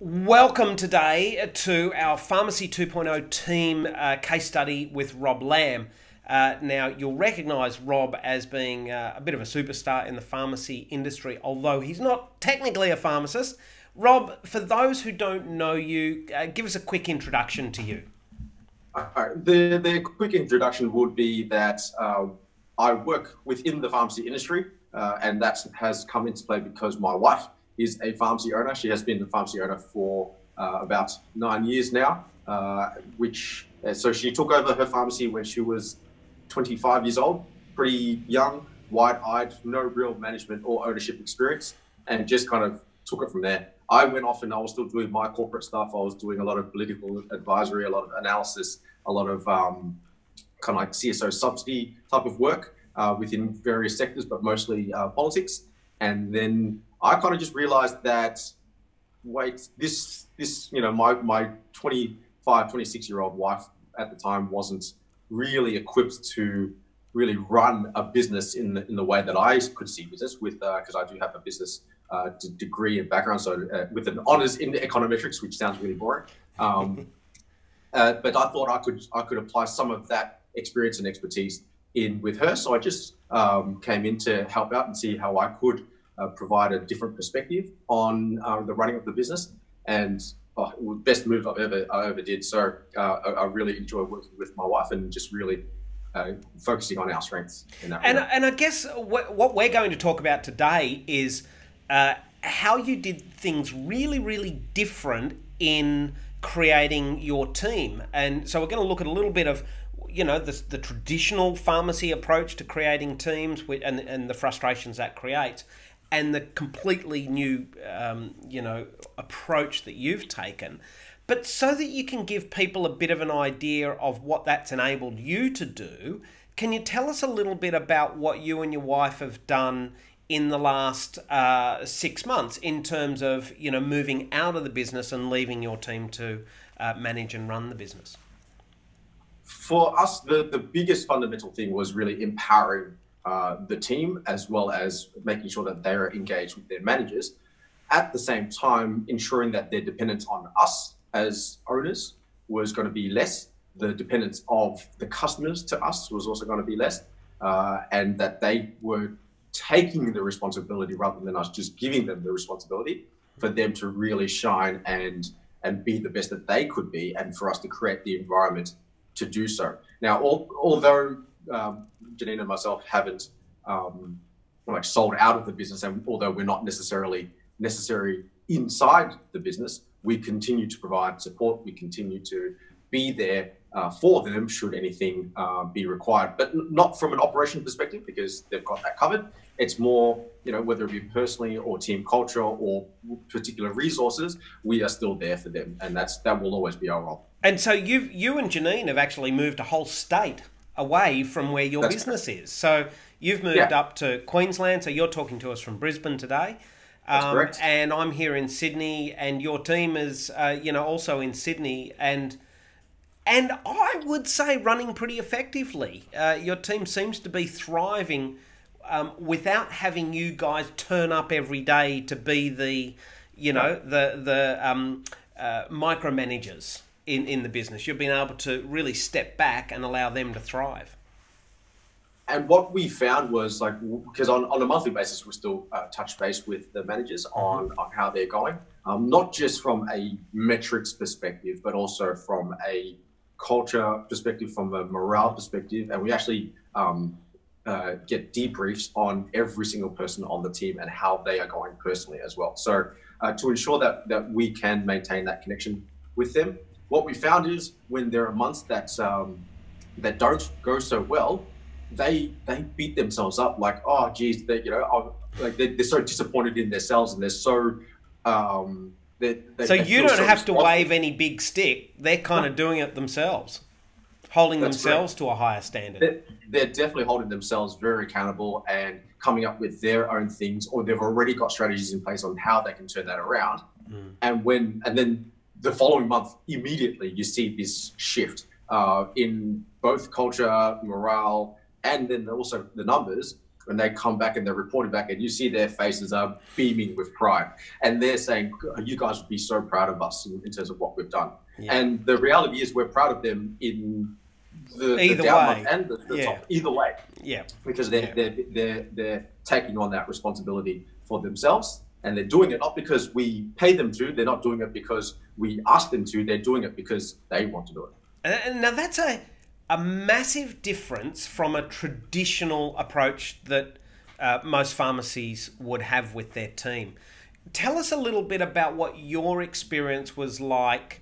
Welcome today to our Pharmacy 2.0 team case study with Rob Lamb. Now, you'll recognise Rob as being a bit of a superstar in the pharmacy industry, although he's not technically a pharmacist. Rob, for those who don't know you, give us a quick introduction to you. The quick introduction would be that I work within the pharmacy industry, and that has come into play because my wife is a pharmacy owner. She has been a pharmacy owner for about 9 years now, so she took over her pharmacy when she was 25 years old, pretty young, wide-eyed, no real management or ownership experience, and just kind of took it from there. I went off and I was still doing my corporate stuff. I was doing a lot of political advisory, a lot of analysis, a lot of kind of like CSO subsidy type of work within various sectors, but mostly politics. And then I kind of just realized that, wait, my 25, 26-year-old wife at the time wasn't really equipped to really run a business in the way that I could see business with, because I do have a business degree and background, so with an honors in econometrics, which sounds really boring. But I thought I could apply some of that experience and expertise in with her. So I just came in to help out and see how I could provide a different perspective on the running of the business, and best move I ever did. So I really enjoy working with my wife and just really focusing on our strengths in that. And I guess what we're going to talk about today is how you did things really, really different in creating your team. And so we're going to look at a little bit of, you know, the traditional pharmacy approach to creating teams and the frustrations that creates, and the completely new, approach that you've taken. But so that you can give people a bit of an idea of what that's enabled you to do, can you tell us a little bit about what you and your wife have done in the last 6 months in terms of, moving out of the business and leaving your team to manage and run the business? For us, the biggest fundamental thing was really empowering the team, as well as making sure that they're engaged with their managers. At the same time, ensuring that their dependence on us as owners was going to be less. The dependence of the customers to us was also going to be less, and that they were taking the responsibility rather than us just giving them the responsibility for them to really shine and be the best that they could be, and for us to create the environment to do so. Now, although Janine and myself haven't sold out of the business, and although we're not necessarily inside the business, we continue to provide support. We continue to be there for them should anything be required, but not from an operational perspective, because they've got that covered. It's more, whether it be personally or team culture or particular resources, we are still there for them, and that will always be our role. And so you and Janine have actually moved a whole state away from where your business is. So you've moved up to Queensland, so you're talking to us from Brisbane today. That's correct. And I'm here in Sydney, and your team is, also in Sydney, and I would say running pretty effectively. Your team seems to be thriving without having you guys turn up every day to be the micromanagers in the business. You've been able to really step back and allow them to thrive. And what we found was, because on a monthly basis, we still touch base with the managers on how they're going, not just from a metrics perspective, but also from a culture perspective, from a morale perspective. And we actually get debriefs on every single person on the team and how they are going personally as well. So to ensure that we can maintain that connection with them, what we found is when there are months that don't go so well, they beat themselves up, like, oh geez, they're so disappointed in themselves, and they're so so you don't have to wave any big stick. They're kind of doing it themselves, holding themselves to a higher standard. They're definitely holding themselves very accountable and coming up with their own things, or they've already got strategies in place on how they can turn that around. And then the following month, immediately you see this shift in both culture, morale, and then also the numbers. when they come back and they're reporting back, and you see their faces are beaming with pride, and they're saying, "You guys would be so proud of us in terms of what we've done." Yeah. And the reality is, we're proud of them in the down month and the top, either way. Yeah, because they're taking on that responsibility for themselves, and they're doing it not because we pay them to. They're not doing it because we ask them to. They're doing it because they want to do it. And now that's a massive difference from a traditional approach that most pharmacies would have with their team. Tell us a little bit about what your experience was like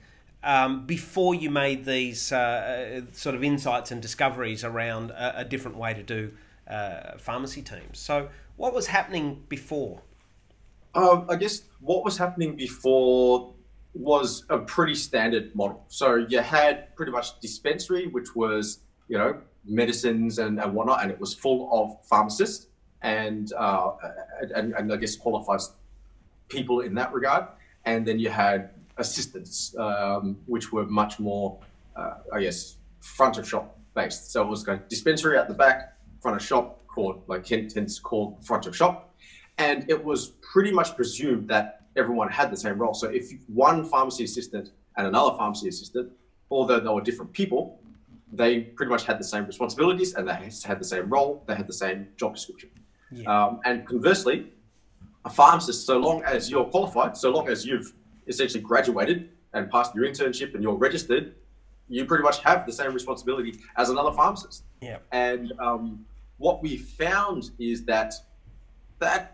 before you made these sort of insights and discoveries around a different way to do pharmacy teams. So what was happening before? I guess what was happening before was a pretty standard model. So you had pretty much dispensary, which was, medicines and whatnot, and it was full of pharmacists and I guess qualified people in that regard. And then you had assistants, which were much more, front of shop based. So it was like dispensary at the back, front of shop, called hence called front of shop. And it was pretty much presumed that everyone had the same role. So if one pharmacy assistant and another pharmacy assistant, although they were different people, they pretty much had the same responsibilities, and they had the same role, they had the same job description. Yeah. And conversely, a pharmacist, so long as you're qualified, so long as you've essentially graduated and passed your internship and you're registered, you pretty much have the same responsibility as another pharmacist. Yeah. And what we found is that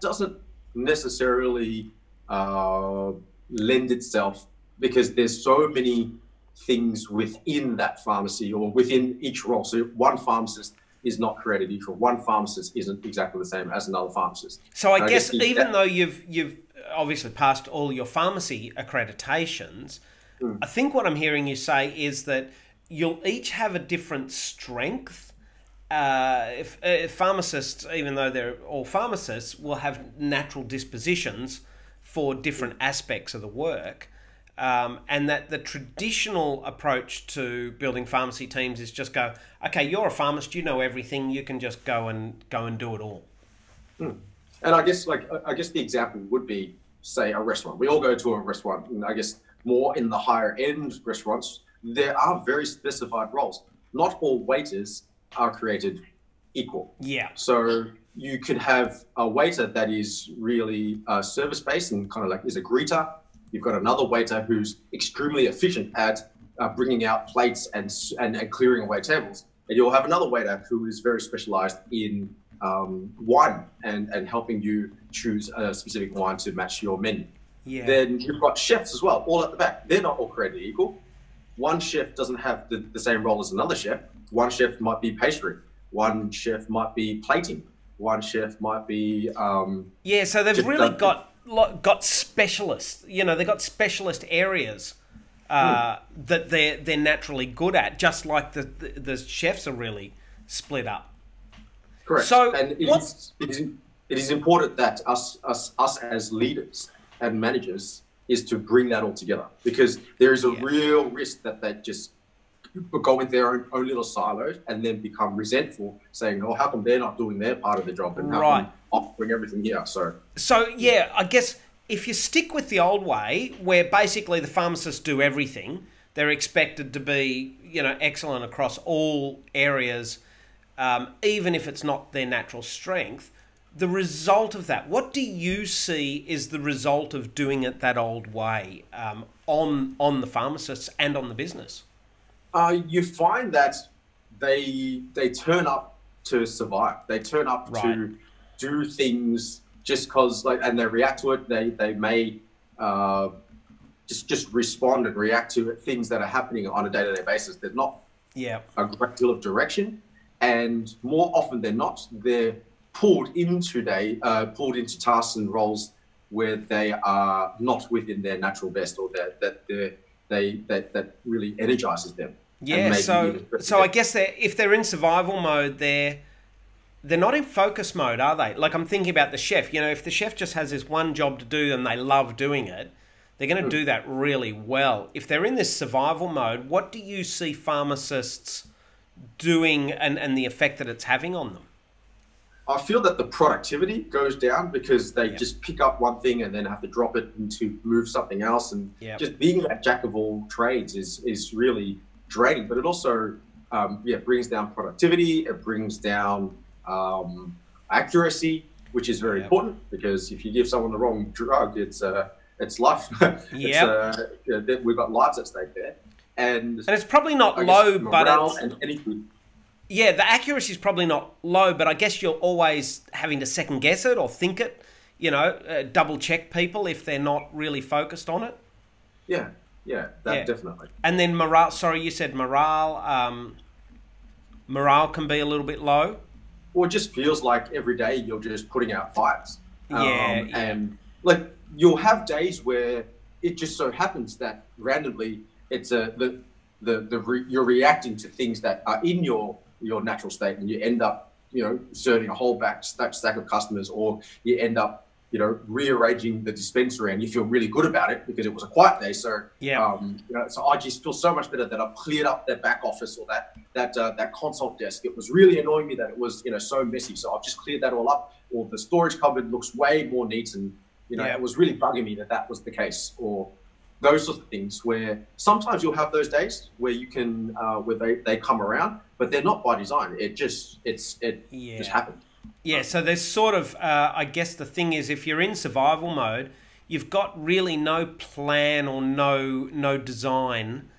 doesn't necessarily lend itself, because there's so many things within that pharmacy or within each role. So one pharmacist is not created equal. One pharmacist isn't exactly the same as another pharmacist. So I guess even though you've obviously passed all your pharmacy accreditations, I think what I'm hearing you say is that you'll each have a different strength. If pharmacists, even though they're all pharmacists, will have natural dispositions for different aspects of the work, and that the traditional approach to building pharmacy teams is just go, okay, you're a pharmacist, you know everything, you can just go and do it all. And I guess the example would be, say, a restaurant. We all go to a restaurant, and I guess more in the higher end restaurants, there are very specified roles. Not all waiters are created equal. Yeah. So you could have a waiter that is really service-based and kind of like is a greeter. You've got another waiter who's extremely efficient at bringing out plates and clearing away tables. And you'll have another waiter who is very specialized in wine and helping you choose a specific wine to match your menu. Yeah. Then you've got chefs as well, all at the back. They're not all created equal. One chef doesn't have the same role as another chef. One chef might be pastry. One chef might be plating. One chef might be... so they've really got specialists. They've got specialist areas that they're naturally good at, just like the chefs are really split up. Correct. So and it is important that us as leaders and managers is to bring that all together, because there is a real risk that they just go in their own little silos and then become resentful, saying, "Oh, how come they're not doing their part of the job, and how come I bring everything here?" So yeah, I guess if you stick with the old way, where basically the pharmacists do everything, they're expected to be excellent across all areas, even if it's not their natural strength. The result of that, what do you see is the result of doing it that old way on the pharmacists and on the business? You find that they turn up to survive. They turn up to do things just because, and they react to it. They may just respond and react to things that are happening on a day-to-day basis. There's not a great deal of direction, and more often than not, they're pulled into tasks and roles where they are not within their natural best, or that really energizes them. Yeah, so I guess if they're in survival mode, they're not in focus mode, are they? Like, I'm thinking about the chef. If the chef just has this one job to do and they love doing it, they're going to do that really well. If they're in this survival mode, what do you see pharmacists doing and the effect that it's having on them? I feel that the productivity goes down because they Yep. just pick up one thing and then have to drop it to move something else. And Yep. just being that jack of all trades is really draining. But it also, brings down productivity. It brings down accuracy, which is very Yep. important, because if you give someone the wrong drug, it's life. We've got lives at stake there. And it's probably not I low, guess but morale it's, and anything. yeah, the accuracy is probably not low, but I guess you're always having to second guess it or think it, double check people if they're not really focused on it. Yeah, definitely. And then morale, sorry, you said morale, morale can be a little bit low. Or it just feels like every day you're just putting out fires. Yeah. And like you'll have days where it just so happens that randomly it's you're reacting to things that are in your natural state, and you end up serving a whole stack of customers, or you end up rearranging the dispensary, and you feel really good about it because it was a quiet day. So so I just feel so much better that I've cleared up that back office or that consult desk. It was really annoying me that it was so messy. So I've just cleared that all up. Or the storage cupboard looks way more neat, and it was really bugging me that was the case. Or those sorts of things where sometimes you'll have those days where you can where they come around, but they're not by design. It just happened. Yeah, so there's sort of, I guess the thing is, if you're in survival mode, you've got really no plan or no design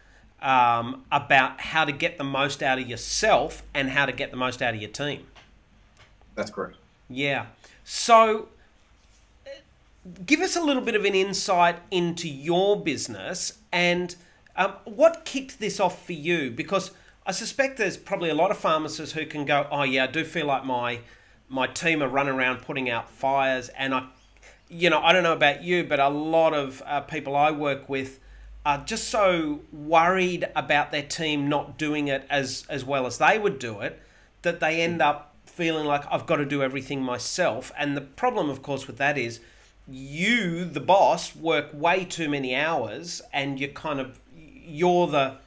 about how to get the most out of yourself and how to get the most out of your team. That's correct. Yeah. So give us a little bit of an insight into your business and what kicked this off for you, because I suspect there's probably a lot of pharmacists who can go, oh yeah, I do feel like my team are running around putting out fires, and I don't know about you, but a lot of people I work with are just so worried about their team not doing it as well as they would do it, that they end up feeling like I've got to do everything myself. And the problem, of course, with that is you, the boss, work way too many hours, and you're the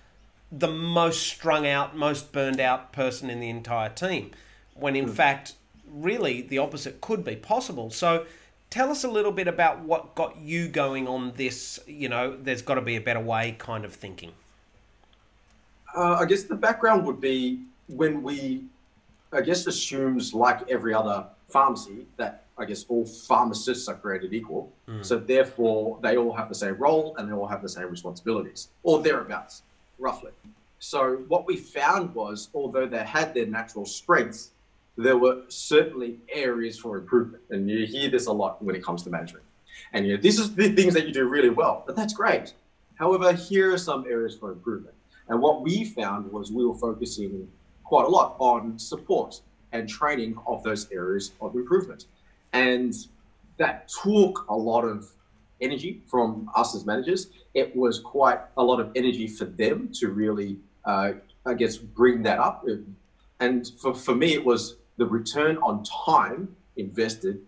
most strung out, most burned out person in the entire team, when in fact, really the opposite could be possible. So tell us a little bit about what got you going on this, there's got to be a better way kind of thinking. I guess the background would be when assumes, like every other pharmacy, that I guess all pharmacists are created equal. So therefore they all have the same role and they all have the same responsibilities, or thereabouts, roughly. So what we found was, although they had their natural strengths, there were certainly areas for improvement. And you hear this a lot when it comes to management. And this is the things that you do really well, but that's great. However, here are some areas for improvement. And what we found was we were focusing quite a lot on support and training of those areas of improvement. And that took a lot of energy from us as managers. It was quite a lot of energy for them to really, bring that up. And for me, it was the return on time invested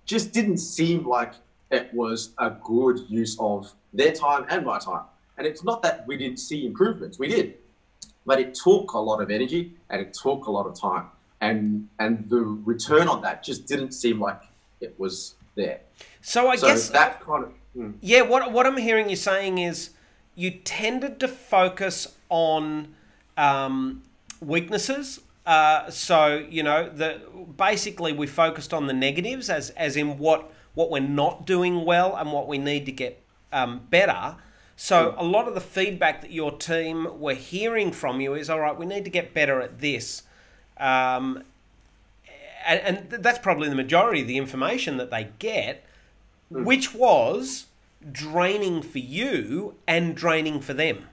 just didn't seem like it was a good use of their time and my time. And it's not that we didn't see improvements, we did, but it took a lot of energy and it took a lot of time. And the return on that just didn't seem like it was there. So I guess that kind of... Yeah, what I'm hearing you saying is you tended to focus on weaknesses. Basically we focused on the negatives as in what we're not doing well and what we need to get better. So a lot of the feedback that your team were hearing from you is, all right, we need to get better at this. And that's probably the majority of the information that they get, which was draining for you and draining for them.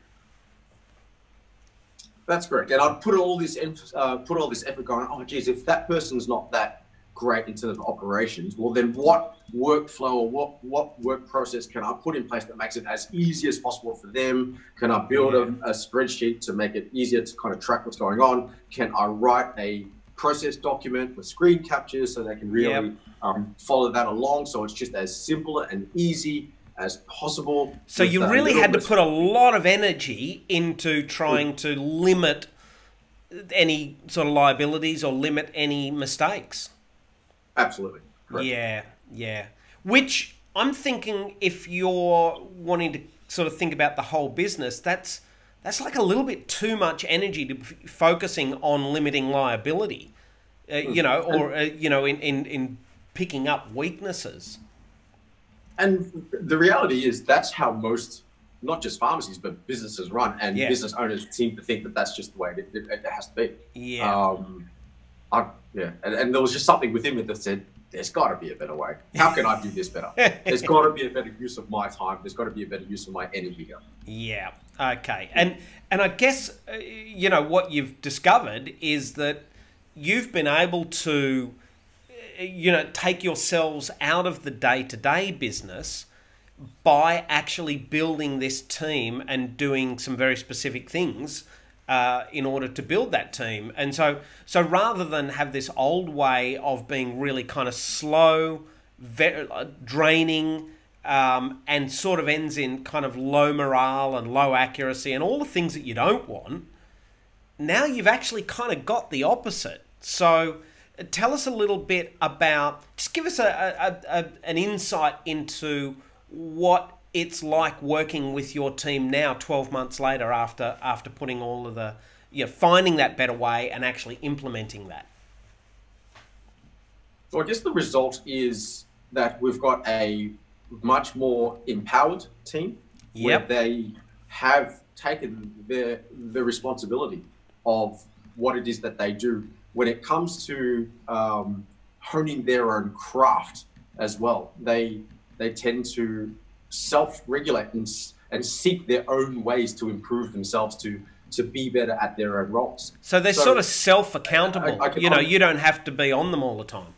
That's correct. And I'd put all this effort going, oh, geez, if that person's not that great in terms of operations, well, then what workflow or what work process can I put in place that makes it as easy as possible for them? Can I build a spreadsheet to make it easier to kind of track what's going on? Can I write a process document with screen captures so they can really follow that along, so it's just as simple and easy as possible? So you really had to put a lot of energy into trying to limit any sort of liabilities or limit any mistakes. Absolutely. Correct. Yeah, yeah. Which I'm thinking, if you're wanting to sort of think about the whole business, that's like a little bit too much energy to be focusing on limiting liability, you know, or you know, in picking up weaknesses. And the reality is that's how most, not just pharmacies, but businesses run, and Yeah. business owners seem to think that that's just the way it has to be. Yeah. Yeah, and there was just something within me that said, there's got to be a better way. How can I do this better? There's got to be a better use of my time. There's got to be a better use of my energy here. Yeah. Okay. And I guess you know what you've discovered is that you've been able to you know take yourselves out of the day-to-day business by actually building this team and doing some very specific things in order to build that team. And so rather than have this old way of being really kind of slow, draining, and sort of ends in kind of low morale and low accuracy and all the things that you don't want, now you've actually kind of got the opposite. So tell us a little bit about, just give us an insight into what it's like working with your team now 12 months later after putting all of the, you know, finding that better way and actually implementing that. So I guess the result is that we've got a much more empowered team. Yep. Where they have taken the responsibility of what it is that they do when it comes to honing their own craft as well. They tend to self-regulate and seek their own ways to improve themselves to be better at their own roles. So they're sort of self-accountable. You know, you don't have to be on them all the time.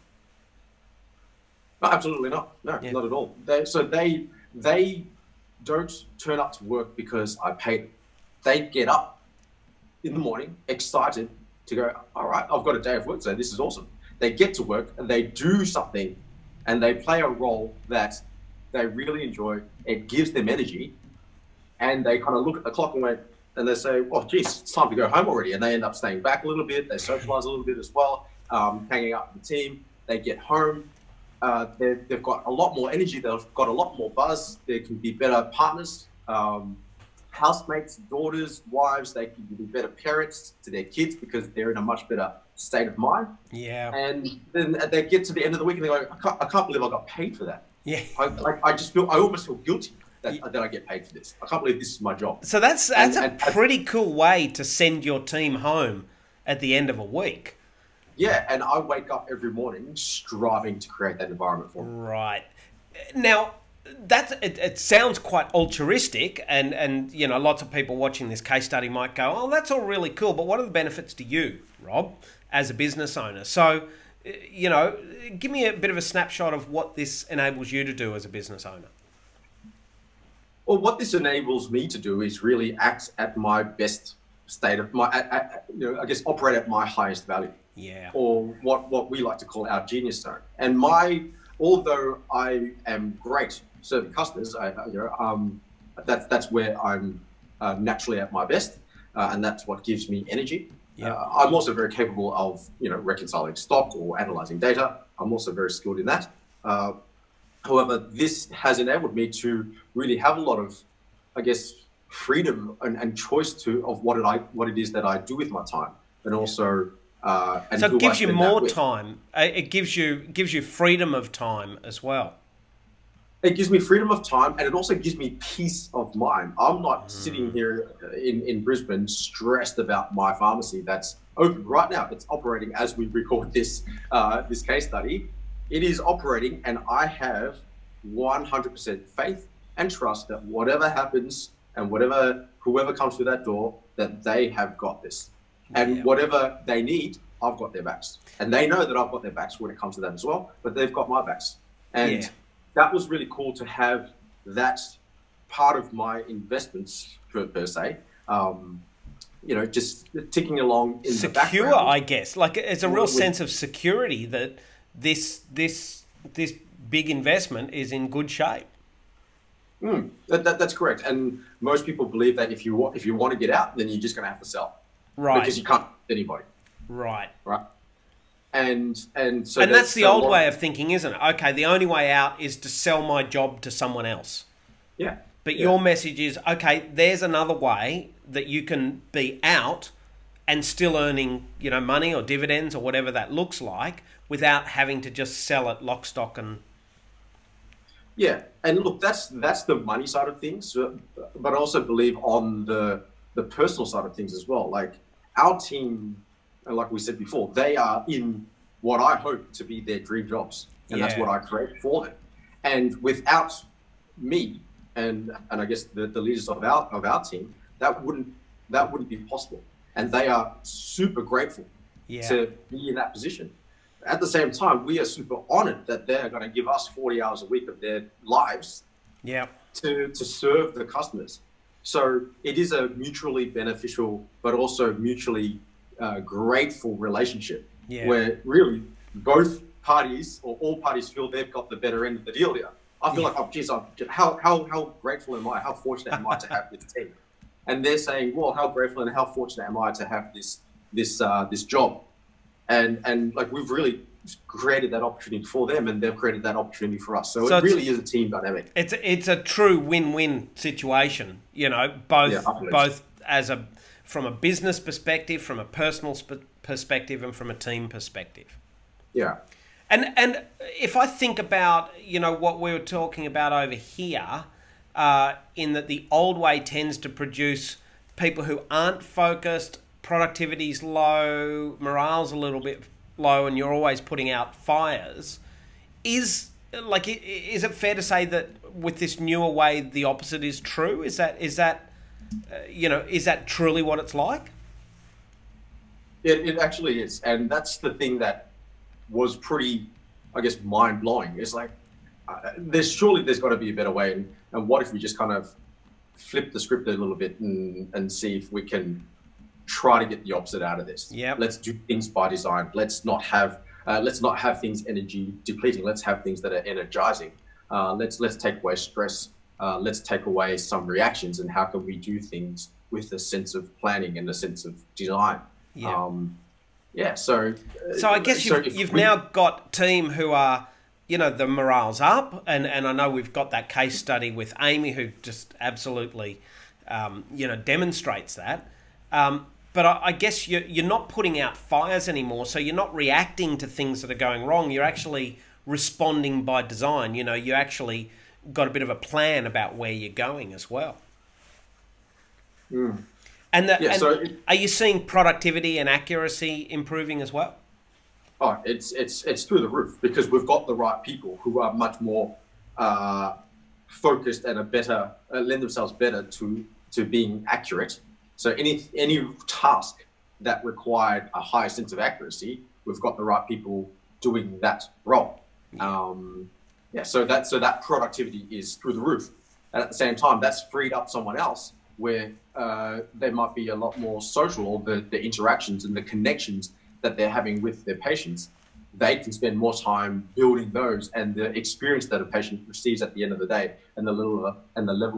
No, absolutely not. No, Yeah. not at all. They don't turn up to work because I paid them. They get up in the morning excited to go, all right, I've got a day of work today. This is awesome. They get to work and they do something and they play a role that they really enjoy. It gives them energy, and they kind of look at the clock and they say, "Oh, geez, it's time to go home already." And they end up staying back a little bit. They socialize a little bit as well, hanging out with the team. They get home. They've got a lot more energy. They've got a lot more buzz. They can be better partners, housemates, daughters, wives. They can be better parents to their kids because they're in a much better state of mind. Yeah. And then they get to the end of the week and they go, I can't believe I got paid for that. Yeah. I almost feel guilty that I get paid for this. I can't believe this is my job. So that's a pretty cool way to send your team home at the end of a week. Yeah, and I wake up every morning striving to create that environment for them. Right. Now, it sounds quite altruistic, and you know, lots of people watching this case study might go, "Oh, that's all really cool, but what are the benefits to you, Rob, as a business owner?" So, you know, give me a bit of a snapshot of what this enables you to do as a business owner. Well, what this enables me to do is really act at my best state of my, I guess, operate at my highest value. Yeah. Or what we like to call our genius zone. And although I am great serving customers, that's where I'm naturally at my best, and that's what gives me energy. Yeah. I'm also very capable of reconciling stock or analyzing data. I'm also very skilled in that. However, this has enabled me to really have a lot of, I guess, freedom and choice of what it is that I do with my time, and also. And so it gives you more time. It gives you freedom of time as well. It gives me freedom of time, and it also gives me peace of mind. I'm not sitting here in Brisbane stressed about my pharmacy that's open right now. It's operating as we record this case study. It is operating, and I have 100% faith and trust that whatever happens and whoever comes through that door, that they have got this. And whatever they need, I've got their backs. And they know that I've got their backs when it comes to that as well, but they've got my backs. And that was really cool to have that part of my investments, per se, just ticking along in the background. Secure, I guess. Like, it's a real sense of security that this big investment is in good shape. That's correct. And most people believe that if you want to get out, then you're just going to have to sell. Right. Because you can't anybody. Right. Right. and so And that's the old way of thinking, isn't it? Okay, the only way out is to sell my job to someone else. Yeah. But your message is, okay, there's another way that you can be out and still earning, you know, money or dividends or whatever that looks like without having to just sell it lock, stock and... Yeah, and look, that's the money side of things, but I also believe on the personal side of things as well. Like our team, like we said before, they are in what I hope to be their dream jobs, and that's what I create for them. And without me and I guess the leaders of our team, that wouldn't be possible. And they are super grateful to be in that position. At the same time, we are super honored that they're going to give us 40 hours a week of their lives to serve the customers. So it is a mutually beneficial, but also mutually grateful relationship where really both parties or all parties feel they've got the better end of the deal here. I feel like, oh, geez, how grateful am I? How fortunate am I to have this team? And they're saying, well, how grateful and how fortunate am I to have this job? And like we've really created that opportunity for them, and they've created that opportunity for us. So it really is a team dynamic. It's a true win-win situation. You know, both from a business perspective, from a personal perspective, and from a team perspective. Yeah. And if I think about, you know, what we were talking about over here, in that the old way tends to produce people who aren't focused, productivity's low, morale's a little bit low, and you're always putting out fires. Is it fair to say that with this newer way, the opposite is true? Is that truly what it's like? It actually is, and that's the thing that was pretty, I guess, mind blowing. It's like there's got to be a better way, and what if we just kind of flip the script a little bit and see if we can try to get the opposite out of this. Yeah. Let's do things by design. Let's not have things energy depleting. Let's have things that are energizing. Let's take away stress. Let's take away some reactions, and how can we do things with a sense of planning and a sense of design? Yeah. So I guess you've now got team who are, you know, the morale's up, and I know we've got that case study with Amy who just absolutely, demonstrates that. But I guess you're not putting out fires anymore, so you're not reacting to things that are going wrong. You're actually responding by design. You know, you actually got a bit of a plan about where you're going as well. Mm. Are you seeing productivity and accuracy improving as well? Oh, it's through the roof, because we've got the right people who are much more focused and lend themselves better to being accurate. So any task that required a high sense of accuracy, we've got the right people doing that role. So that productivity is through the roof, and at the same time, that's freed up someone else where they might be a lot more social, or the interactions and the connections that they're having with their patients. They can spend more time building those, and the experience that a patient receives at the end of the day, and the level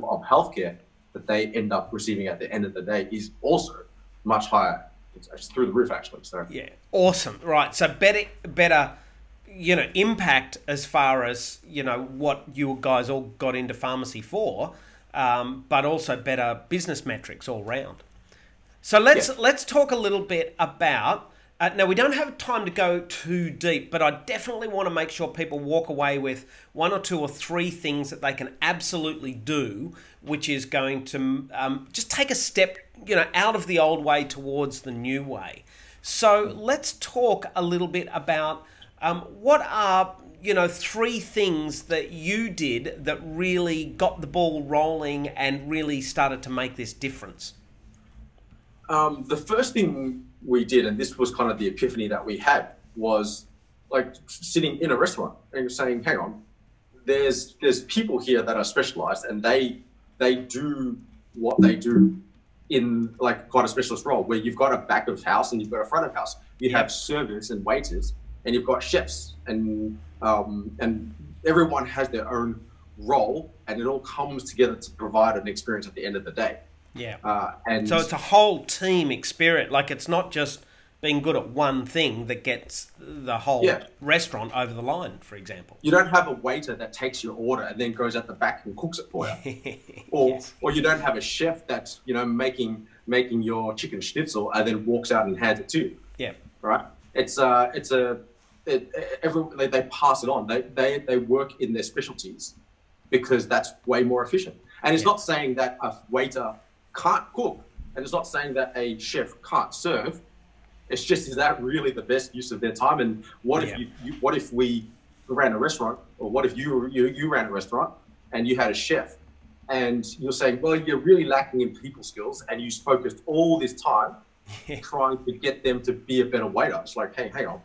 of healthcare that they end up receiving at the end of the day is also much higher. It's through the roof, actually. So yeah, awesome. Right, so better, you know, impact as far as, you know, what you guys all got into pharmacy for, but also better business metrics all round. So let's talk a little bit about. Now, we don't have time to go too deep, but I definitely want to make sure people walk away with 1 or 2 or 3 things that they can absolutely do, which is going to just take a step, you know, out of the old way towards the new way. So let's talk a little bit about what are, you know, 3 things that you did that really got the ball rolling and really started to make this difference. The first thing we did, and this was kind of the epiphany that we had, was like sitting in a restaurant and saying, hang on, there's people here that are specialized, and they do what they do in like quite a specialist role, where you've got a back of house and you've got a front of house. You have servers and waiters, and you've got chefs, and everyone has their own role, and it all comes together to provide an experience at the end of the day. Yeah. And so it's a whole team experience. Like, it's not just, being good at one thing that gets the whole restaurant over the line, for example. You don't have a waiter that takes your order and then goes at the back and cooks it for you. Or you don't have a chef that's, you know, making your chicken schnitzel and then walks out and hands it to you. Yeah. Right? They pass it on. They work in their specialties because that's way more efficient. And it's not saying that a waiter can't cook, and it's not saying that a chef can't serve. It's just, is that really the best use of their time? And what if what if we ran a restaurant, or what if you ran a restaurant and you had a chef, and you're saying, well, you're really lacking in people skills, and you focused all this time trying to get them to be a better waiter. It's like, hey, hang on,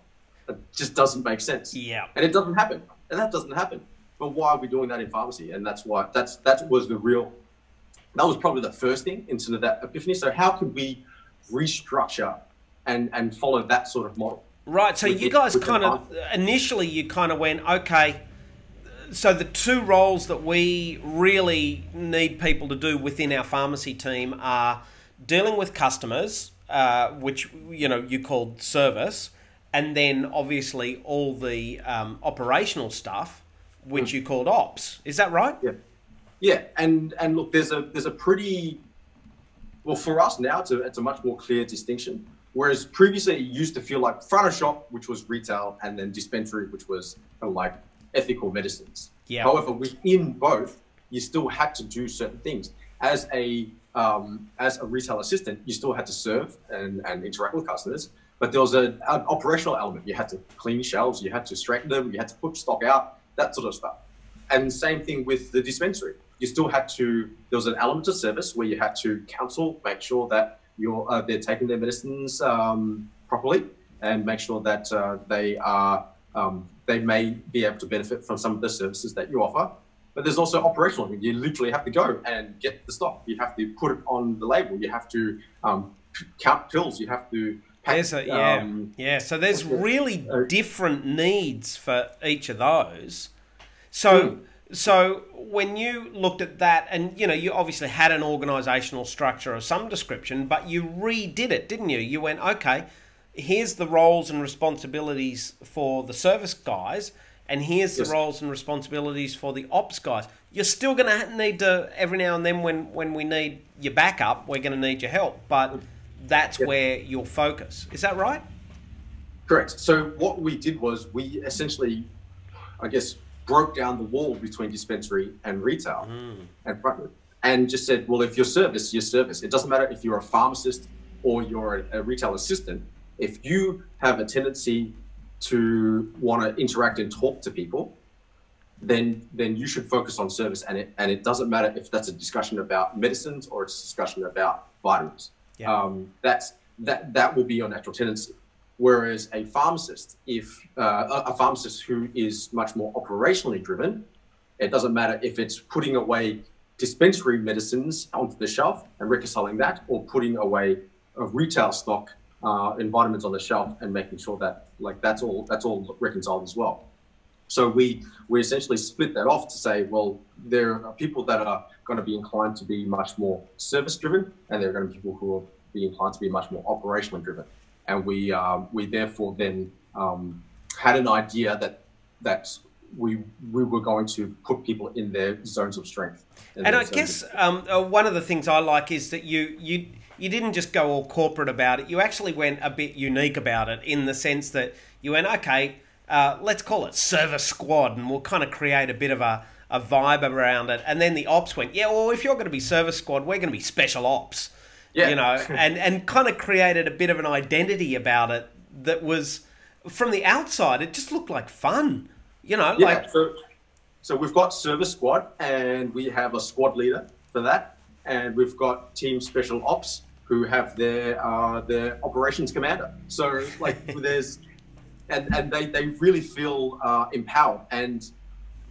it just doesn't make sense. Yeah, and it doesn't happen, and that doesn't happen. But why are we doing that in pharmacy? And that's why that was probably the first thing into that epiphany. So how could we restructure and follow that sort of model? Right. So you guys kind of initially you kind of went, okay, so the two roles that we really need people to do within our pharmacy team are dealing with customers, which, you know, you called service, and then obviously all the operational stuff, which you called ops. Is that right? Yeah. Yeah. And look, there's a pretty, well, for us now, it's a much more clear distinction. Whereas previously it used to feel like front of shop, which was retail, and then dispensary, which was kind of like ethical medicines. Yeah. However, within both, you still had to do certain things. As a retail assistant, you still had to serve and interact with customers, but there was an operational element. You had to clean shelves, you had to straighten them, you had to put stock out, that sort of stuff. And same thing with the dispensary. You still had to, there was an element of service where you had to counsel, make sure that they're taking their medicines properly, and make sure that they may be able to benefit from some of the services that you offer. But there's also operational. You literally have to go and get the stock. You have to put it on the label. You have to count pills. You have to pack. So there's really different needs for each of those. So when you looked at that, and you know, you obviously had an organisational structure of some description, but you redid it, didn't you? You went, okay, here's the roles and responsibilities for the service guys, and here's the roles and responsibilities for the ops guys. You're still going to need to, every now and then when we need your backup, we're going to need your help, but that's where you'll focus. Is that right? Correct. So what we did was we essentially, I guess, broke down the wall between dispensary and retail and just said, well, if your service, your service. It doesn't matter if you're a pharmacist or you're a retail assistant. If you have a tendency to want to interact and talk to people, then you should focus on service. And it doesn't matter if that's a discussion about medicines or it's a discussion about vitamins. Yeah. That will be your natural tendency. Whereas a pharmacist, if a pharmacist who is much more operationally driven, it doesn't matter if it's putting away dispensary medicines onto the shelf and reconciling that, or putting away a retail stock and vitamins on the shelf and making sure that that's all reconciled as well. So we essentially split that off to say, well, there are people that are going to be inclined to be much more service driven, and there are going to be people who will be inclined to be much more operationally driven. And we therefore then had an idea that we were going to put people in their zones of strength. And I guess one of the things I like is that you didn't just go all corporate about it. You actually went a bit unique about it, in the sense that you went, okay, let's call it service squad, and we'll kind of create a bit of a vibe around it. And then the ops went, yeah, well, if you're going to be service squad, we're going to be special ops. Yeah. You know, and kind of created a bit of an identity about it that was, from the outside, it just looked like fun. You know, like so we've got service squad, and we have a squad leader for that, and we've got team special ops who have their operations commander. So like there's and they really feel empowered. And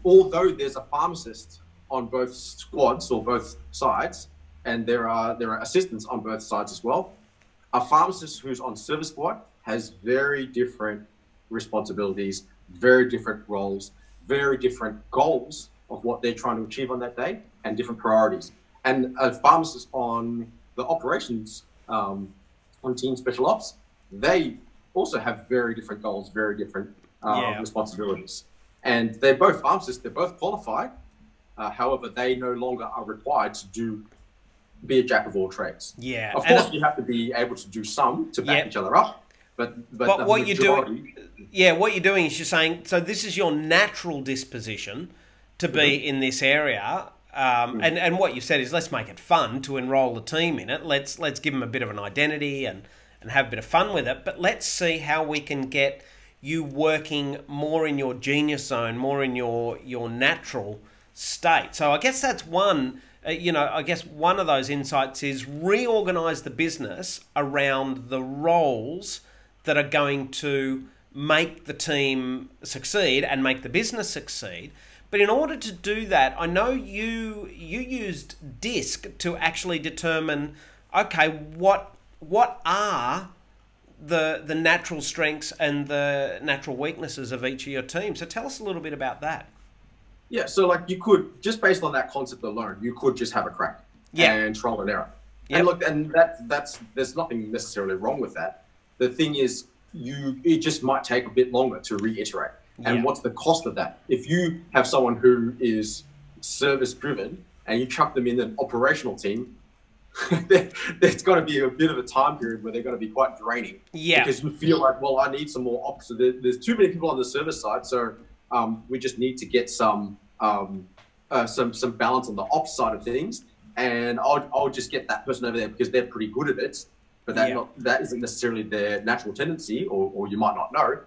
although there's a pharmacist on both squads or both sides, and there are assistants on both sides as well, a pharmacist who's on service squad has very different responsibilities, very different roles, very different goals of what they're trying to achieve on that day, and different priorities. And a pharmacist on the operations on team special ops they also have very different goals, very different Yeah. responsibilities. And they're both pharmacists, they're both qualified. However, they no longer are required to be a jack of all trades. Yeah. Of course, you have to be able to do some to back each other up, but the what majority... what you're doing is you're saying, so this is your natural disposition to be in this area. And what you said is, let's make it fun to enroll the team in it. Let's give them a bit of an identity and have a bit of fun with it. But let's see how we can get you working more in your genius zone, more in your natural state. So I guess that's one. I guess one of those insights is reorganize the business around the roles that are going to make the team succeed and make the business succeed. But in order to do that, I know you used DISC to actually determine, okay, what are the natural strengths and the natural weaknesses of each of your teams. So tell us a little bit about that. Yeah, so like you could, just based on that concept alone, you could just have a crack and trial and error. Yep. And look, and that's there's nothing necessarily wrong with that. The thing is, it just might take a bit longer to reiterate. And what's the cost of that? If you have someone who is service driven and you chuck them in an operational team, there's got to be a bit of a time period where they're going to be quite draining. Yeah. Because you feel like, well, I need some more ops. So there's too many people on the service side, so we just need to get some balance on the ops side of things. And I'll just get that person over there because they're pretty good at it. But that isn't necessarily their natural tendency, or you might not know.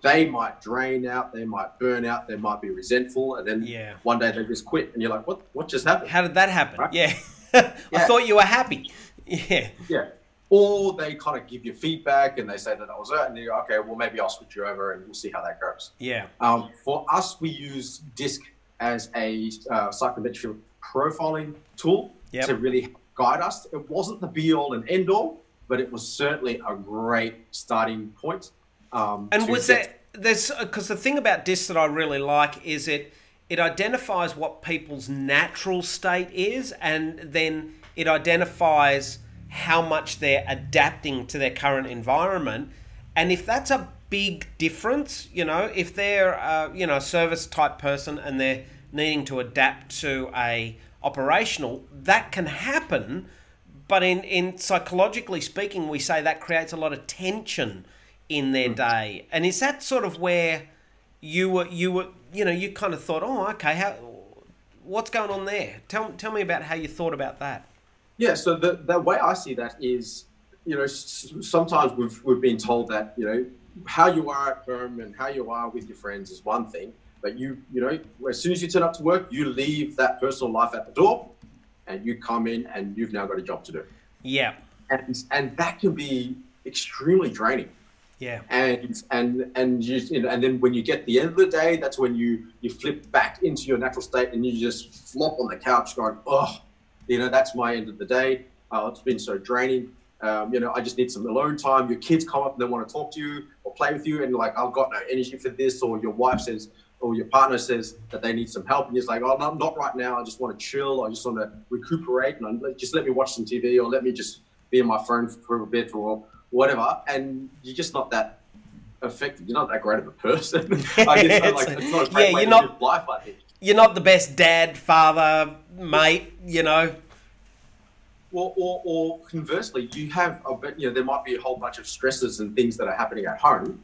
They might drain out, they might burn out, they might be resentful, and then one day they just quit, and you're like, what just happened? How did that happen? Right? Yeah. I thought you were happy. Yeah. Yeah. Or they kind of give you feedback and they say that was it, and you go, okay, well, maybe I'll switch you over and we'll see how that goes. Yeah. For us, we use DISC as a psychometric profiling tool to really guide us. It wasn't the be-all and end-all, but it was certainly a great starting point. And was there's because the thing about DISC that I really like is it identifies what people's natural state is, and then it identifies how much they're adapting to their current environment. And if that's a big difference, if they're a service type person and they're needing to adapt to a operational, that can happen. But in psychologically speaking, we say that creates a lot of tension in their day. And is that sort of where you kind of thought, oh, okay, what's going on there? Tell me about how you thought about that. Yeah, so the way I see that is, sometimes we've been told that, how you are at home and how you are with your friends is one thing, but as soon as you turn up to work, you leave that personal life at the door and you come in and you've now got a job to do. Yeah. And that can be extremely draining. Yeah. And then when you get the end of the day, that's when you flip back into your natural state and you just flop on the couch going, oh, that's my end of the day. It's been so draining. I just need some alone time. Your kids come up and they want to talk to you or play with you, and you're like, I've got no energy for this. Or your wife says, or your partner says that they need some help, and you're like, oh, no, not right now. I just want to chill. I just want to recuperate, and just let me watch some TV, or let me just be on my phone for a bit, or whatever. And you're just not that effective. You're not that great of a person. It's not a great way to live life, I think. You're not the best dad, father, mate, Or conversely, you have there might be a whole bunch of stresses and things that are happening at home,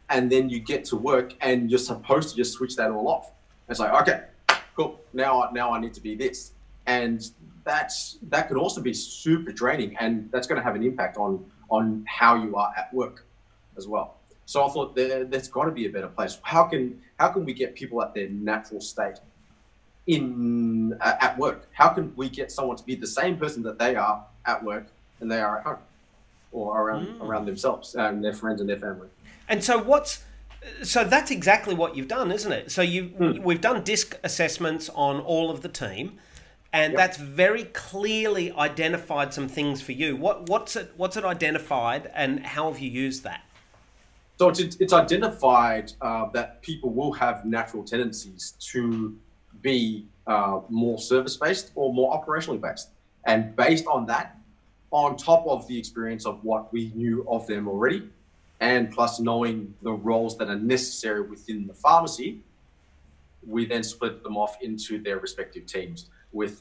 and then you get to work and you're supposed to just switch that all off. It's like, okay, cool. Now I need to be this, and that could also be super draining, and that's going to have an impact on how you are at work as well. So I thought there's got to be a better place. How can we get people at their natural state at work? How can we get someone to be the same person that they are at work and they are at home, or around themselves and their friends and their family? And so that's exactly what you've done, isn't it? So we've done DISC assessments on all of the team, and that's very clearly identified some things for you. What's it identified, and how have you used that? So it's identified that people will have natural tendencies to be more service-based or more operationally based. And based on that, on top of the experience of what we knew of them already, and plus knowing the roles that are necessary within the pharmacy, we then split them off into their respective teams with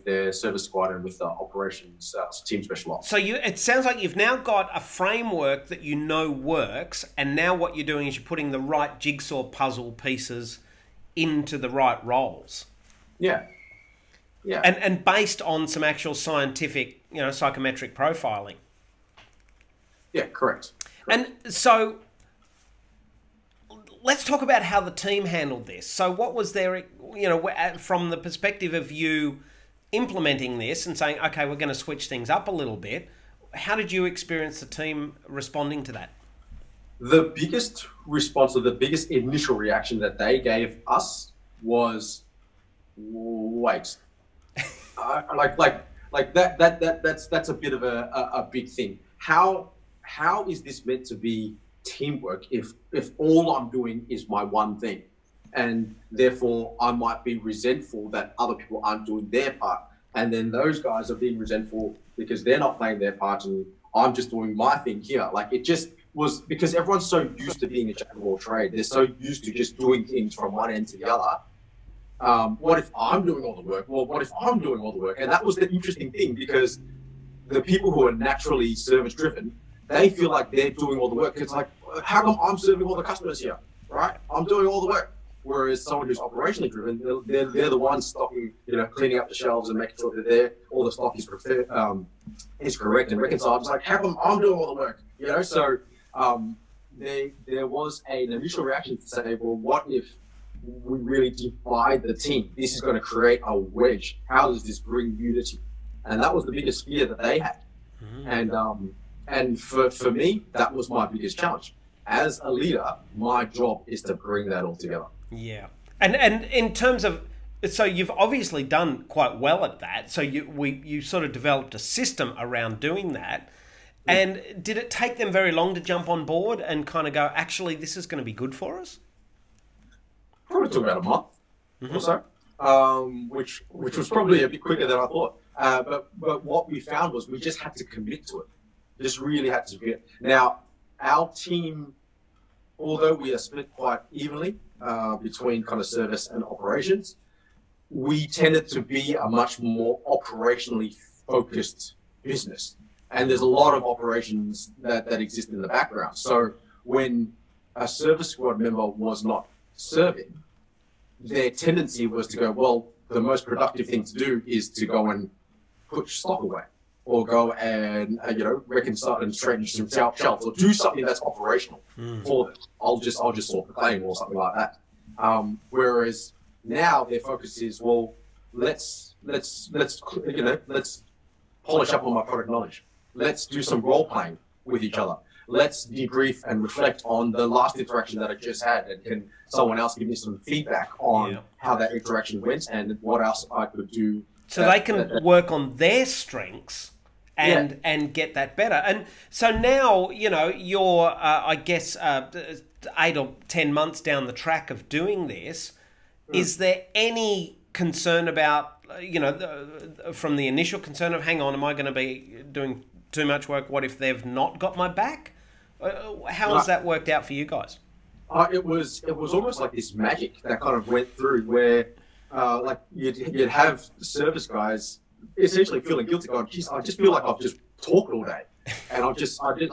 their service squad and with the operations team special ops. So it sounds like you've now got a framework that you know works, and now what you're doing is you're putting the right jigsaw puzzle pieces into the right roles. Yeah. Yeah. And based on some actual scientific, psychometric profiling. Yeah, correct. And so let's talk about how the team handled this. So what was their, from the perspective of you implementing this and saying, okay, we're going to switch things up a little bit, how did you experience the team responding to that? The biggest response, or the biggest initial reaction that they gave us was, wait, that's a bit of a big thing. How is this meant to be teamwork if all I'm doing is my one thing, and therefore I might be resentful that other people aren't doing their part, and then those guys are being resentful because they're not playing their part and I'm just doing my thing here. Like, it just was because everyone's so used to being a jack of all trades. They're so used to just doing things from one end to the other. What if I'm doing all the work? Well, what if I'm doing all the work? And that was the interesting thing, because the people who are naturally service driven, they feel like they're doing all the work. It's like, how come I'm serving all the customers here, right? I'm doing all the work. Whereas someone who's operationally driven, they're the ones stocking, cleaning up the shelves and making sure that all the stock is correct and reconciled. It's like, how come I'm doing all the work? So there was an initial reaction to say, well, what if we really divide the team? This is going to create a wedge. How does this bring unity? And that was the biggest fear that they had. And for me, that was my biggest challenge. As a leader, my job is to bring that all together. Yeah. And in terms of, so you've obviously done quite well at that. So you sort of developed a system around doing that. And did it take them very long to jump on board and kind of go, actually, this is going to be good for us? Probably took about a month or so, which was probably a bit quicker than I thought. But what we found was we just had to commit to it. Just really had to commit. Now, our team, although we are split quite evenly between kind of service and operations, we tended to be a much more operationally focused business. And there's a lot of operations that exist in the background. So when a service squad member was not serving, their tendency was to go, well, the most productive thing to do is to go and push stock away, or go and reconcile and straighten some shelves, or do something that's operational for them. I'll just sort the claim or something like that. Whereas now their focus is, well, let's polish up on my product knowledge. Let's do some role playing with each other. Let's debrief and reflect on the last interaction that I just had, and can someone else give me some feedback on how that interaction went and what else I could do. So they can work on their strengths and get that better. And so now, you're, I guess, 8 or 10 months down the track of doing this. Is there any concern about, from the initial concern of, hang on, am I going to be doing too much work? What if they've not got my back? How has that worked out for you guys? It was almost like this magic that kind of went through where, like you'd have service guys essentially feeling guilty, going, geez, I just feel like I've just talked all day, and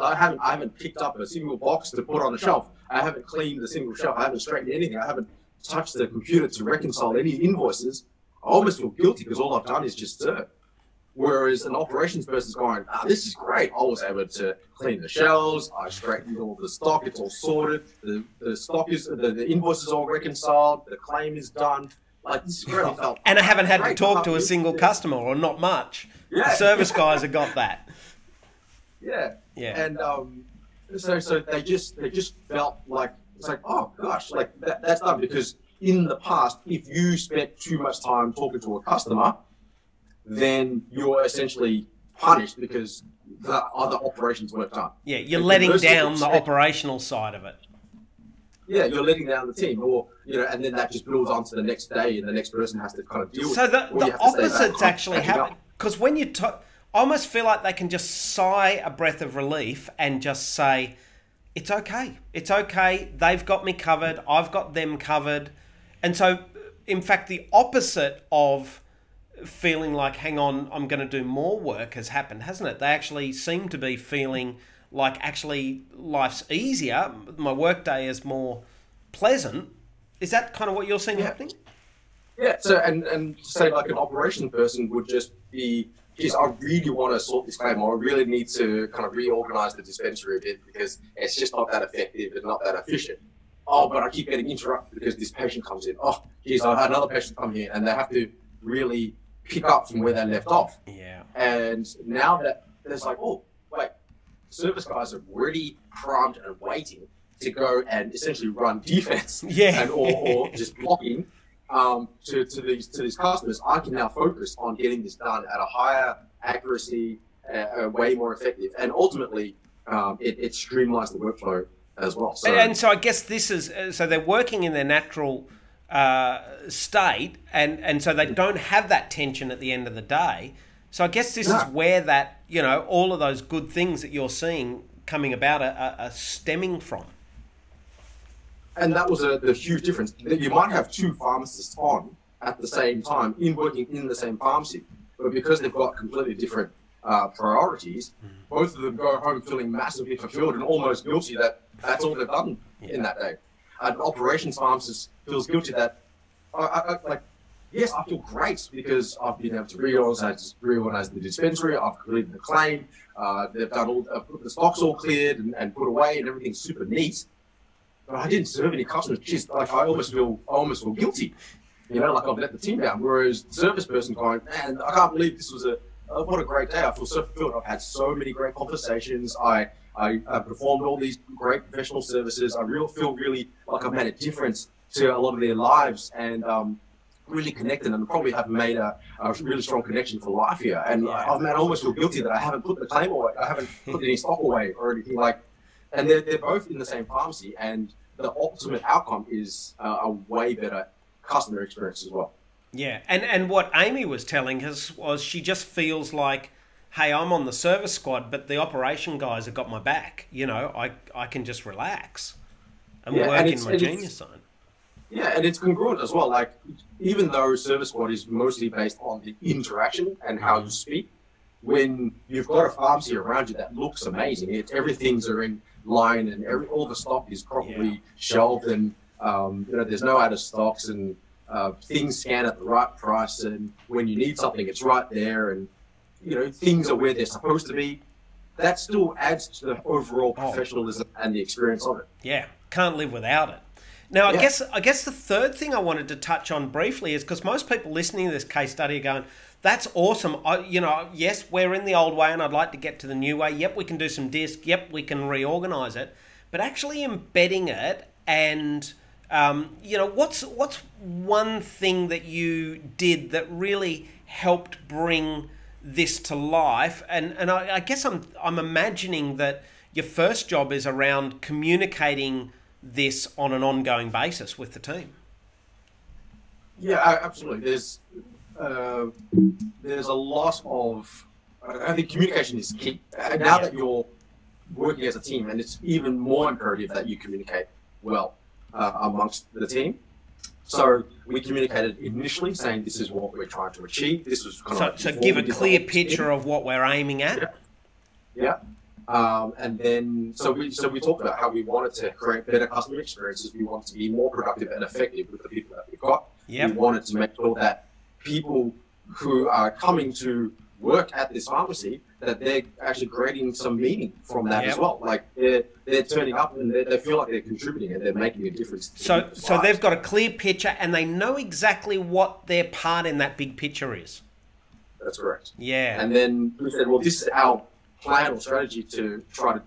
I haven't picked up a single box to put on the shelf. I haven't cleaned a single shelf. I haven't straightened anything. I haven't touched the computer to reconcile any invoices. I almost feel guilty because all I've done is just serve. Whereas an operations person's going, this is great. I was able to clean the shelves. I straightened all the stock. It's all sorted. The stock is, the invoice is all reconciled. The claim is done. Like, this is great. I felt, and I haven't had to talk to a single customer, or not much. Yeah. The service guys have got that. Yeah. And so they just felt like, it's like, oh gosh, like that's done. Because in the past, if you spent too much time talking to a customer, then you're essentially punished because the other operations weren't done. Yeah, you're letting down the operational side of it. Yeah, you're letting down the team, or and then that just builds on to the next day, and the next person has to kind of deal with it. So the opposites actually happen, because when you I almost feel like they can just sigh a breath of relief and just say, it's okay. It's okay. They've got me covered. I've got them covered. And so, in fact, the opposite of feeling like, hang on, I'm going to do more work has happened, hasn't it? They actually seem to be feeling like actually life's easier. My workday is more pleasant. Is that kind of what you're seeing happening? Yeah. So, and say like an operation person would just be, geez, I really want to sort this claim, or I really need to kind of reorganize the dispensary a bit because it's just not that effective and not that efficient. Oh, but I keep getting interrupted because this patient comes in. Oh, geez, I had another patient come here, and they have to really pick up from where they left off. Yeah. And now that there's like, oh, wait, service guys are already primed and waiting to go and essentially run defense, and or just blocking to these customers. I can now focus on getting this done at a higher accuracy, way more effective, and ultimately it streamlines the workflow as well. So, and so I guess this is, so they're working in their natural state, and so they don't have that tension at the end of the day. So I guess this is where that, you know, all of those good things that you're seeing coming about are stemming from. And that was the huge difference. You might have two pharmacists on at the same time, working in the same pharmacy, but because they've got completely different priorities, both of them go home feeling massively fulfilled and almost guilty that that's all they've done in that day. An operations pharmacist feels guilty that, yes, I feel great because I've been able to reorganize the dispensary, I've completed the claim, they've done the stock's all cleared and put away and everything's super neat. But I didn't serve any customers. Just like I almost feel guilty, you know, like I've let the team down. Whereas the service person going, man, I can't believe this was what a great day. I feel so fulfilled. I've had so many great conversations. I performed all these great professional services. I feel really like I've made a difference to a lot of their lives and really connected, and probably have made a really strong connection for life here. And I almost feel guilty that I haven't put the claim away. I haven't put any stock away or anything like. And they're both in the same pharmacy, and the ultimate outcome is a way better customer experience as well. Yeah, and what Amy was telling us was she just feels like, hey, I'm on the service squad, but the operation guys have got my back. You know, I can just relax and work in my genius zone. Yeah, and it's congruent as well. Like, even though service squad is mostly based on the interaction and how you speak, when you've got a pharmacy around you that looks amazing, everything's are in line and all the stock is properly shelved, and you know, there's no out of stocks, and things scan at the right price, and when you need something it's right there, and you know, things are where they're supposed to be. That still adds to the overall professionalism and the experience of it. Yeah, can't live without it. Now, I guess the third thing I wanted to touch on briefly is, because most people listening to this case study are going, that's awesome. You know, yes, we're in the old way and I'd like to get to the new way. Yep, we can do some disc. Yep, we can reorganize it. But actually embedding it and, you know, what's one thing that you did that really helped bring this to life? And I guess I'm imagining that your first job is around communicating this on an ongoing basis with the team. Yeah, absolutely. There's a lot of, I think communication is key. Now that you're working as a team, and it's even more imperative that you communicate well amongst the team. So we communicated initially saying this is what we're trying to achieve. This was kind of so give a clear picture of what we're aiming at. Yeah. And then so we talked about how we wanted to create better customer experiences. We wanted to be more productive and effective with the people that we've got. We wanted to make sure that people who are coming to work at this pharmacy, that they're actually creating some meaning from that as well. Like they're turning up and they feel like they're contributing and they're making a difference. So they've got a clear picture and they know exactly what their part in that big picture is. That's correct. Yeah. And then we said, well, this is our plan or strategy to try to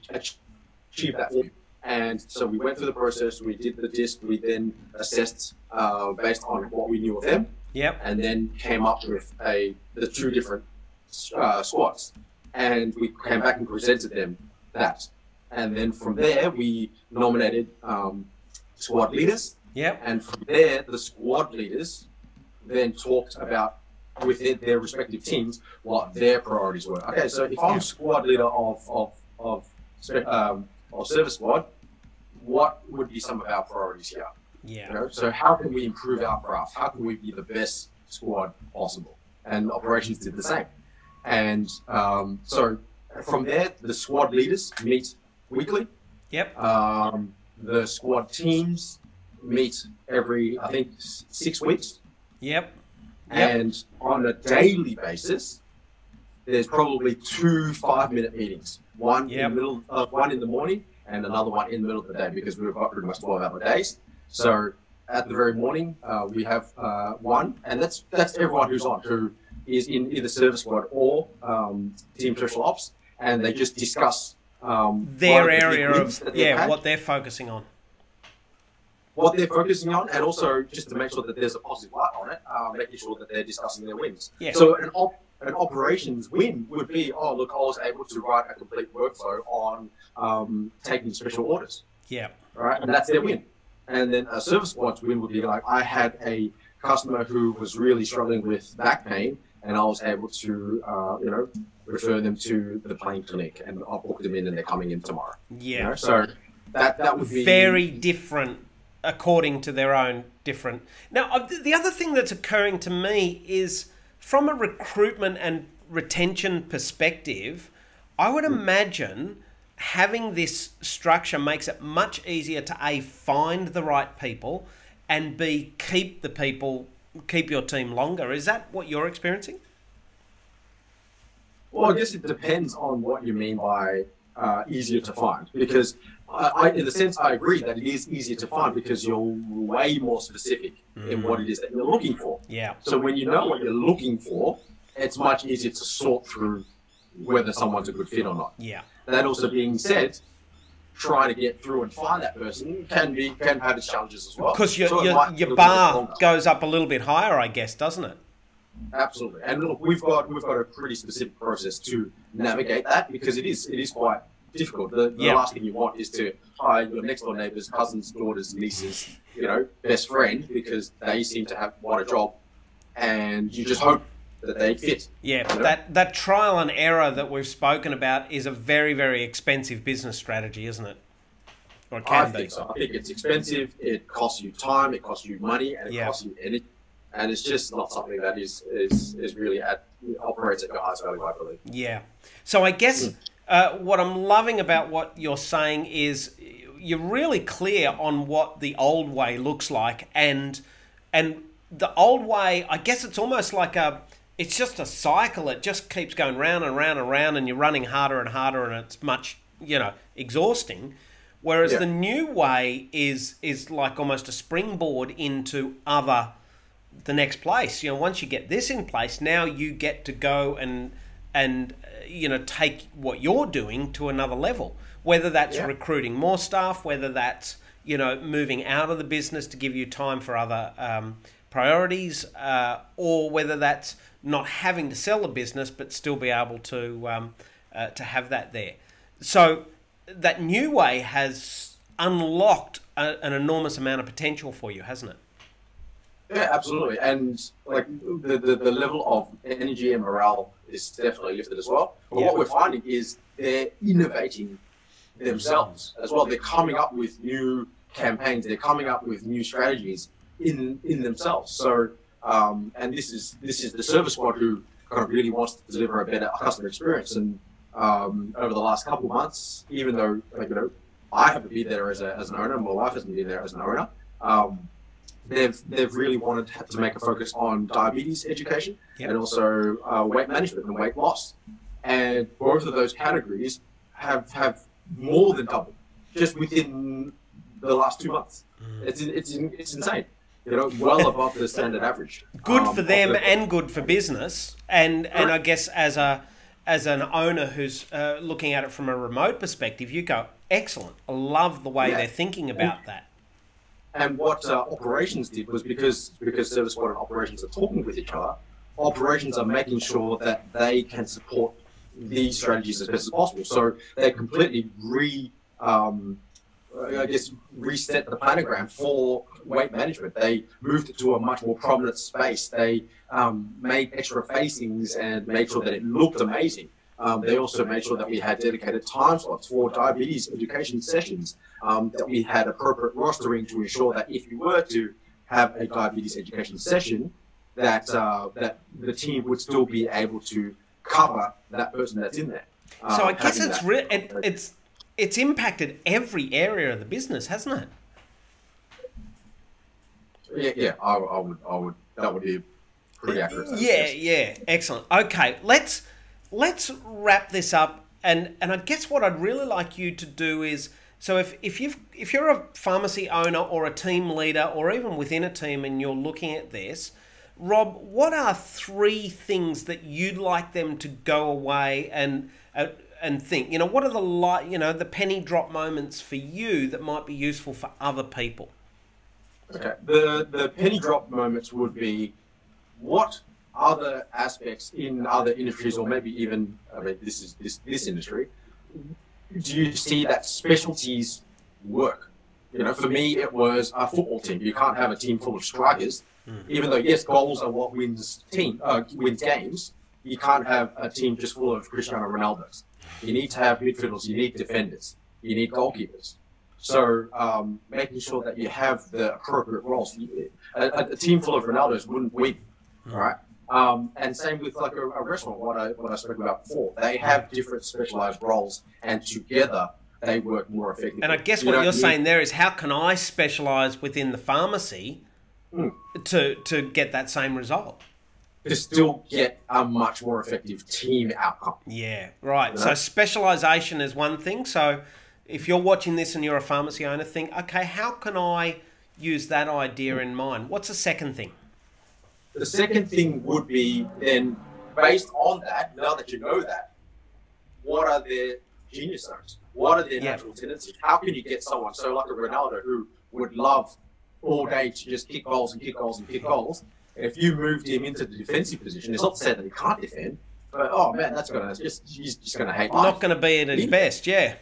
achieve that. And so we went through the process, we did the disc, we then assessed based on what we knew of them. Yep. And then came up with the two different squads. And we came back and presented them that. And then from there, we nominated squad leaders. Yep. And from there, the squad leaders then talked about within their respective teams what their priorities were. Okay, so if I'm squad leader of service squad, what would be some of our priorities here? Yeah. You know, so how can we improve our craft? How can we be the best squad possible? And operations did the same. And so from there, the squad leaders meet weekly. Yep. The squad teams meet every, I think, 6 weeks. Yep. And on a daily basis, there's probably 2 5-minute meetings. One in the middle, one in the morning, and another one in the middle of the day, because we've got pretty much 12-hour days. So at the very morning, we have one, and that's everyone who's on, who is in either service squad or team special ops, and they just discuss their area of what they're focusing on. What they're focusing on, and also just to make sure that there's a positive light on it, making sure that they're discussing their wins. Yeah. So an operations win would be, oh, look, I was able to write a complete workflow on taking special orders. Yeah. Right, and that's their win. And then a service squad's win would be like, I had a customer who was really struggling with back pain, and I was able to, refer them to the pain clinic, and I'll book them in, and they're coming in tomorrow. Yeah. You know? So that would be very different according to their own different. Now, the other thing that's occurring to me is from a recruitment and retention perspective, I would imagine having this structure makes it much easier to A, find the right people, and B, keep your team longer. Is that what you're experiencing? Well, I guess it depends on what you mean by easier to find, because in the sense, I agree that it is easier to find because you're way more specific in what it is that you're looking for. Yeah. So when you know what you're looking for, it's much easier to sort through whether someone's a good fit or not. Yeah. That also being said, trying to get through and find that person can have its challenges as well. Because your bar goes up a little bit higher, I guess, doesn't it? Absolutely. And look, we've got a pretty specific process to navigate that, because it is quite difficult. The last thing you want is to hire your next door neighbor's cousins, daughters, nieces, best friend, because they seem to want a job, and you just hope that they fit. Yeah, that trial and error that we've spoken about is a very, very expensive business strategy, isn't it? Or it can be. I think so. I think it's expensive. It costs you time. It costs you money, and it costs you energy. And it's just not something that is really operates at your highest value, I believe. Yeah. So I guess what I'm loving about what you're saying is you're really clear on what the old way looks like, and the old way, I guess it's almost like it's just a cycle. It just keeps going round and round and round, and you're running harder and harder, and it's much, exhausting. Whereas the new way is like almost a springboard into the next place. Once you get this in place, now you get to go and take what you're doing to another level. Whether that's recruiting more staff, whether that's moving out of the business to give you time for other priorities, or whether that's not having to sell the business but still be able to have that there. So that new way has unlocked an enormous amount of potential for you, hasn't it? Yeah, absolutely. And like the level of energy and morale is definitely lifted as well. But what we're finding is they're innovating themselves as well. They're coming up with new campaigns. They're coming up with new strategies in themselves. So, and this is the service squad who kind of really wants to deliver a better customer experience. And over the last couple of months, even though I haven't been there as an owner, my wife hasn't been there as an owner. They've really wanted to make a focus on diabetes education and also weight management and weight loss, and both of those categories have more than doubled just within the last 2 months. It's insane, well above the standard average. Good for them and good for business, and I guess as an owner who's looking at it from a remote perspective, you go, excellent. I love the way they're thinking about that. And what operations did was, because service squad and operations are talking with each other, operations are making sure that they can support these strategies as best as possible. So they completely I guess, reset the planogram for weight management. They moved it to a much more prominent space. They made extra facings and made sure that it looked amazing. They also made sure that we had dedicated time slots for diabetes education sessions, that we had appropriate rostering to ensure that if you were to have a diabetes education session, that that the team would still be able to cover that person that's in there. So I guess it's impacted every area of the business, hasn't it? Yeah, I would. That would be pretty accurate. Yeah, excellent. Okay, let's wrap this up, and I guess what I'd really like you to do is, so if you're a pharmacy owner or a team leader or even within a team and you're looking at this, Rob, what are 3 things that you'd like them to go away and think? What are the penny drop moments for you that might be useful for other people? Okay, the penny drop moments would be, what other aspects in other industries, or maybe even, this industry, do you see that specialties work? For me, it was a football team. You can't have a team full of strikers. Even though, yes, goals are what wins games, you can't have a team just full of Cristiano Ronaldos. You need to have midfielders, you need defenders, you need goalkeepers. So making sure that you have the appropriate roles. A team full of Ronaldos wouldn't win, right? And same with like a restaurant, what I spoke about before. They have different specialized roles, and together they work more effectively. And I guess what you're saying there is, how can I specialize within the pharmacy to get that same result? To still get a much more effective team outcome. Yeah, right. So specialization is one thing. So if you're watching this and you're a pharmacy owner, think, okay, how can I use that idea in mind? What's the second thing? The second thing would be then, based on that, now that you know that, what are their genius zones? What are their natural tendencies? How can you get someone, so like a Ronaldo, who would love all day to just kick goals and kick goals and kick goals? If you moved him into the defensive position, it's not to say that he can't defend, but oh man, he's just gonna hate life. Not going to be at his best, yeah.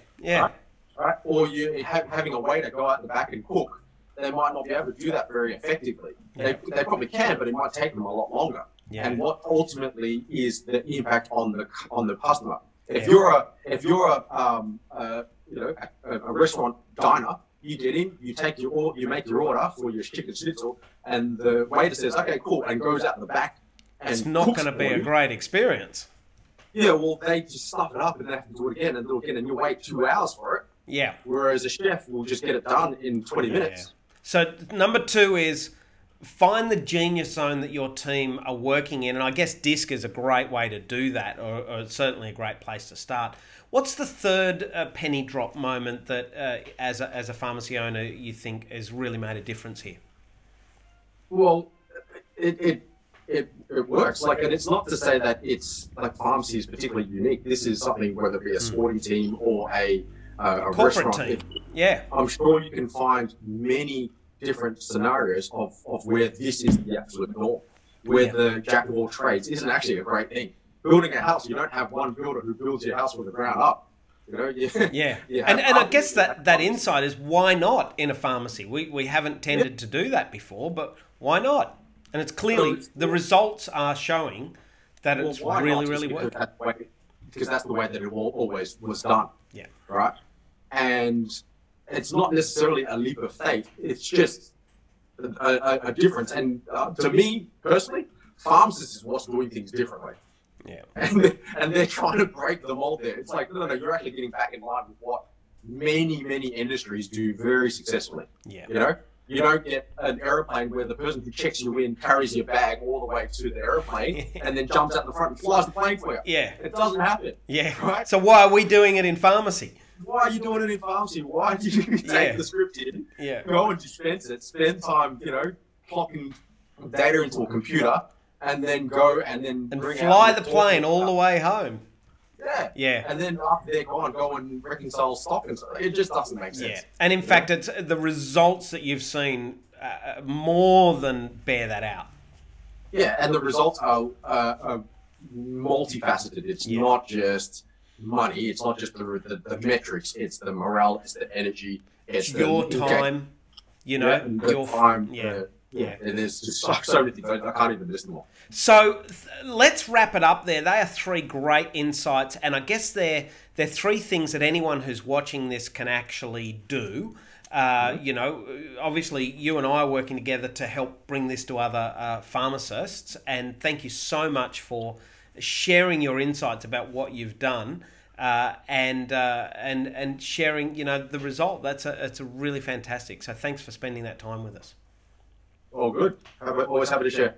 Right? Or you having a waiter go out the back and cook. They might not be able to do that very effectively. They probably can, but it might take them a lot longer. Yeah. And what ultimately is the impact on the customer? If you're a restaurant diner, you get in, you make your order for your chicken schnitzel, and the waiter says, "Okay, cool," and goes out the back. And it's not going to be a great experience. Yeah, well, they just stuff it up and they have to do it again and do it again, and you wait 2 hours for it. Yeah. Whereas a chef will just get it done in 20 minutes. So number 2 is find the genius zone that your team are working in, and I guess DISC is a great way to do that, or certainly a great place to start. What's the third penny drop moment that, as a pharmacy owner, you think has really made a difference here? Well, it works. And it's not to say that it's like pharmacy is particularly unique. This is something, whether it be a sporting team or a corporate restaurant team. I'm sure you can find many different scenarios of where this is the absolute norm, where the jack of all trades isn't actually a great thing. Building a house, you don't have one builder who builds your house from the ground up. And I guess that insight is, why not in a pharmacy? We haven't tended to do that before, but why not? And it's clearly, the results are showing that it's really working. Because that's the way that it always was done. Yeah. Right? And it's not necessarily a leap of faith. It's just a difference. And to me, personally, pharmacists is what's doing things differently. Yeah. And they're trying to break the mold there. It's like, no, you're actually getting back in line with what many industries do very successfully. Yeah. You don't get an airplane where the person who checks you in carries your bag all the way to the airplane and then jumps out the front and flies the plane for you. Yeah. It doesn't happen. Yeah. Right? So why are we doing it in pharmacy? Why are you doing it in pharmacy? Why do you take the script in, go and dispense it, spend time, plotting data into a computer, and then go and bring fly the plane all the way home? Yeah. And then after they're gone, go and reconcile stock and stuff. It just doesn't make sense. Yeah. And in fact, it's the results that you've seen more than bear that out. Yeah, and the results are multifaceted. It's not just money. It's not just the metrics. It's the morale. It's the energy. It's your time, you know, your time. Yeah. And there's just so many things. I can't even list them all. So let's wrap it up there. They are three great insights, and I guess they're three things that anyone who's watching this can actually do. You know, obviously you and I are working together to help bring this to other pharmacists, and thank you so much for sharing your insights about what you've done. And sharing, you know, the result. It's a really fantastic. So thanks for spending that time with us. All good. Always happy to share.